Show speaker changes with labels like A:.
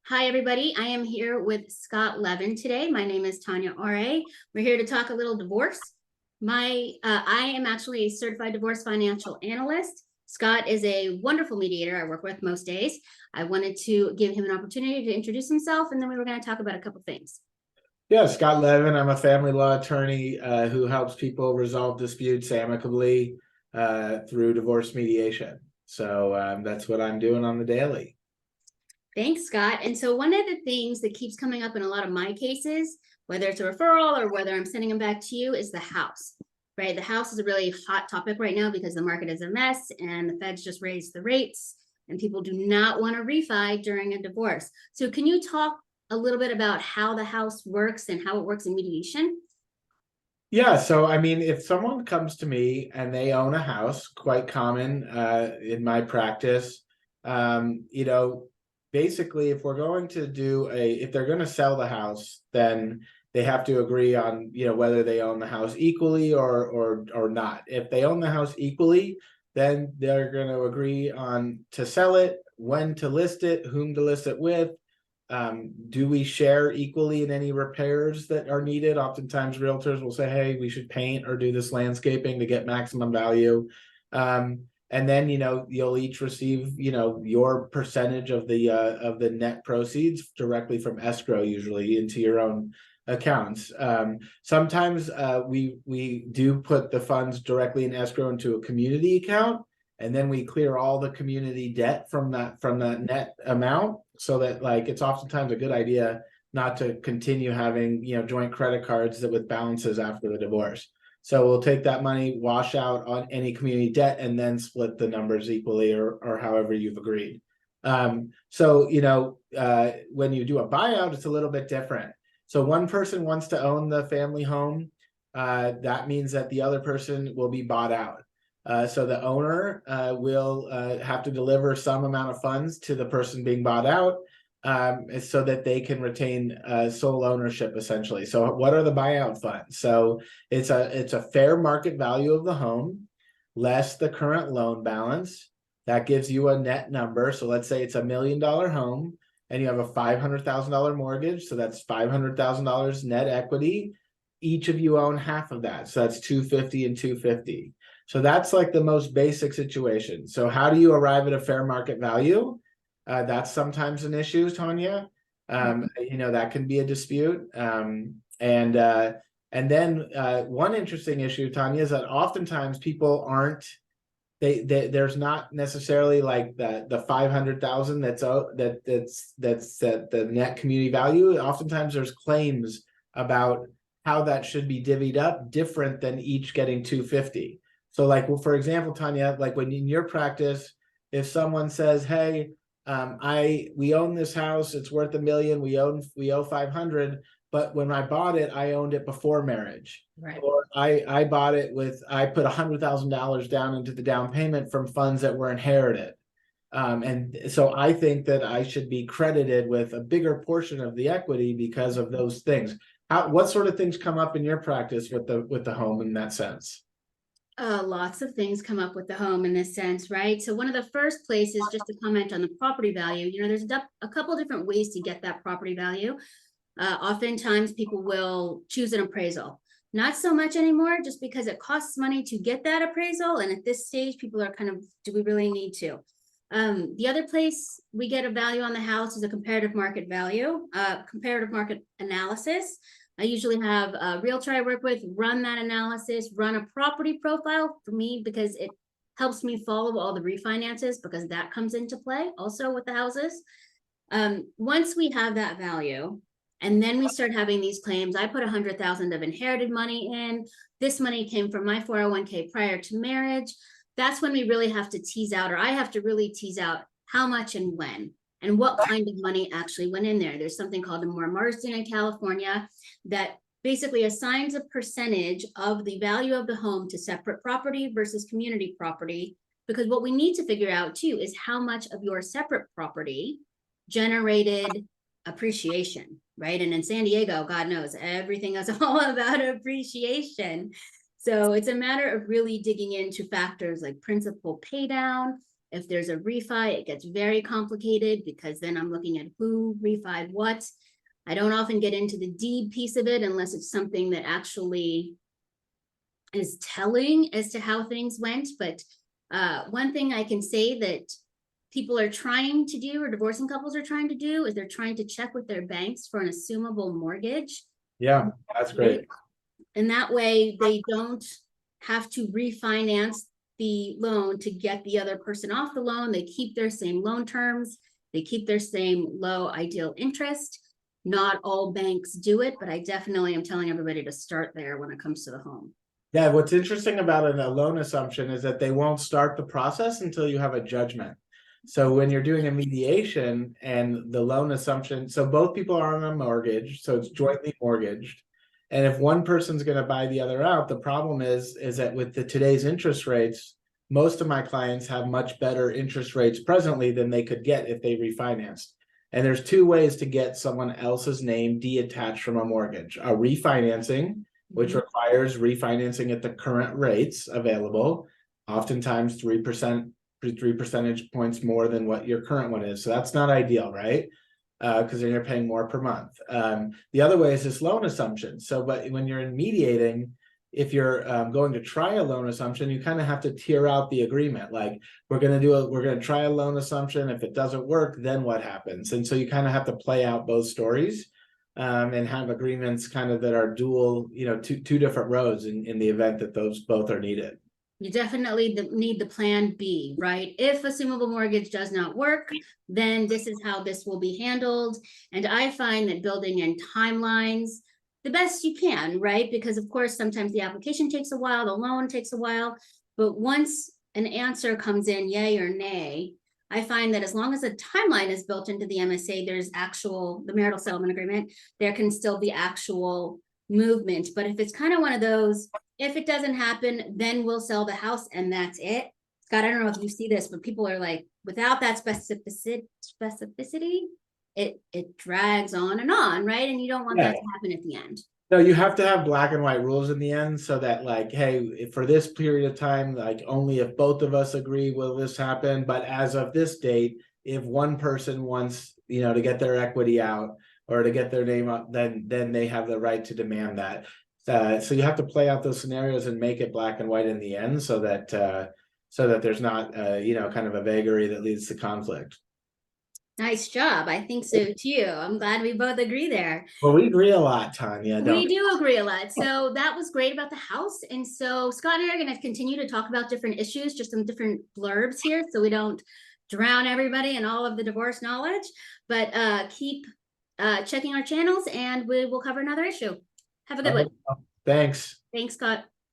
A: Hi, everybody. I am here with Scott Levin today. My name is Tanya Aure. We're here to talk a little divorce. I am actually a certified divorce financial analyst. Scott is a wonderful mediator I work with most days. I wanted to give him an opportunity to introduce himself, and then we were going to talk about a couple things.
B: Yeah, Scott Levin. I'm a family law attorney who helps people resolve disputes amicably through divorce mediation. So that's what I'm doing on the daily.
A: Thanks, Scott. And so one of the things that keeps coming up in a lot of my cases, whether it's a referral or whether I'm sending them back to you, is the house, right? The house is a really hot topic right now because the market is a mess and the feds just raised the rates and people do not want to refi during a divorce. So can you talk a little bit about how the house works and how it works in mediation?
B: Yeah, so I mean, if someone comes to me and they own a house, quite common in my practice, um, you know, basically, if we're going to if they're going to sell the house, then they have to agree on, whether they own the house equally or not. If they own the house equally, then they're going to agree on to sell it, when to list it, whom to list it with. Do we share equally in any repairs that are needed? Oftentimes realtors will say, hey, we should paint or do this landscaping to get maximum value. And then, you'll each receive, your percentage of the net proceeds directly from escrow, usually into your own accounts. Sometimes we do put the funds directly in escrow into a community account, and then we clear all the community debt from that net amount, so that, like, it's oftentimes a good idea not to continue having joint credit cards that with balances after the divorce. So we'll take that money, wash out on any community debt, and then split the numbers equally, or however you've agreed. When you do a buyout, it's a little bit different. So one person wants to own the family home. That means that the other person will be bought out. So the owner will have to deliver some amount of funds to the person being bought out, so that they can retain sole ownership, essentially. So what are the buyout funds? So it's a fair market value of the home less the current loan balance. That gives you a net number. So let's say it's $1 million home and you have a $500,000 mortgage. So that's $500,000 net equity. Each of you own half of that. So that's 250 and 250. So that's like the most basic situation. So how do you arrive at a fair market value? That's sometimes an issue, Tanya. That can be a dispute. And then one interesting issue, Tanya, is that oftentimes people aren't, there's not necessarily like the 500,000 that's the net community value. Oftentimes there's claims about how that should be divvied up different than each getting 250. So, like, well, for example, Tanya, like when in your practice, if someone says, hey, we own this house, it's worth $1 million, we owe 500, but when I bought it, I owned it before marriage.
A: Right.
B: Or I bought it I put $100,000 down into the down payment from funds that were inherited. And so I think that I should be credited with a bigger portion of the equity because of those things. What sort of things come up in your practice with the home in that sense?
A: Lots of things come up with the home in this sense, right? So one of the first places, just to comment on the property value, there's a couple different ways to get that property value. Oftentimes people will choose an appraisal. Not so much anymore, just because it costs money to get that appraisal. And at this stage, people are kind of, do we really need to? The other place we get a value on the house is a comparative market value, comparative market analysis. I usually have a realtor I work with run that analysis, run a property profile for me because it helps me follow all the refinances, because that comes into play also with the houses. Once we have that value, and then we start having these claims, I put 100,000 of inherited money in. This money came from my 401k prior to marriage. That's when we really have to tease out, or I have to really tease out how much and when, and what kind of money actually went in there. There's something called a Marsden in California that basically assigns a percentage of the value of the home to separate property versus community property. Because what we need to figure out too is how much of your separate property generated appreciation, right? And in San Diego, God knows, everything is all about appreciation. So it's a matter of really digging into factors like principal pay down, If there's a refi, it gets very complicated because then I'm looking at who refied what. I don't often get into the deed piece of it unless it's something that actually is telling as to how things went. But one thing I can say that people are trying to do, or divorcing couples are trying to do, is they're trying to check with their banks for an assumable mortgage.
B: Yeah, that's great.
A: And that way they don't have to refinance the loan to get the other person off the loan. They keep their same loan terms. They keep their same low ideal interest. Not all banks do it, but I definitely am telling everybody to start there when it comes to the home.
B: Yeah, what's interesting about a loan assumption is that they won't start the process until you have a judgment. So when you're doing a mediation and the loan assumption, so both people are on a mortgage, so it's jointly mortgaged. And if one person's going to buy the other out, the problem is that with today's interest rates, most of my clients have much better interest rates presently than they could get if they refinanced. And there's two ways to get someone else's name detached from a mortgage: a refinancing, which requires refinancing at the current rates available, oftentimes 3 percentage points more than what your current one is. So that's not ideal, right? Because then you're paying more per month. The other way is this loan assumption. So, but when you're in mediating, if you're going to try a loan assumption, you kind of have to tier out the agreement. Like, we're going to try a loan assumption. If it doesn't work, then what happens? And so you kind of have to play out both stories and have agreements kind of that are dual, two different roads in the event that those both are needed.
A: You definitely need the plan B, right? If assumable mortgage does not work, then this is how this will be handled. And I find that building in timelines the best you can, right? Because of course, sometimes the application takes a while, the loan takes a while, but once an answer comes in, yay or nay, I find that as long as a timeline is built into the MSA, there's the marital settlement agreement, there can still be actual movement. But if it's kind of one of those, if it doesn't happen, then we'll sell the house and that's it. Scott, I don't know if you see this, but people are like, without that specificity, it drags on, right? And you don't want that to happen at the end.
B: No, you have to have black and white rules in the end so that, like, hey, for this period of time, like, only if both of us agree will this happen. But as of this date, if one person wants, to get their equity out or to get their name up, then they have the right to demand that. So you have to play out those scenarios and make it black and white in the end so that there's not kind of a vagary that leads to conflict.
A: Nice job. I think so too. I'm glad we both agree there.
B: Well, we agree a lot, Tanya.
A: We do agree a lot. So that was great about the house. And so Scott and I are going to continue to talk about different issues, just some different blurbs here, so we don't drown everybody in all of the divorce knowledge. But keep checking our channels and we will cover another issue. Have a good one.
B: Thanks.
A: Thanks, Scott.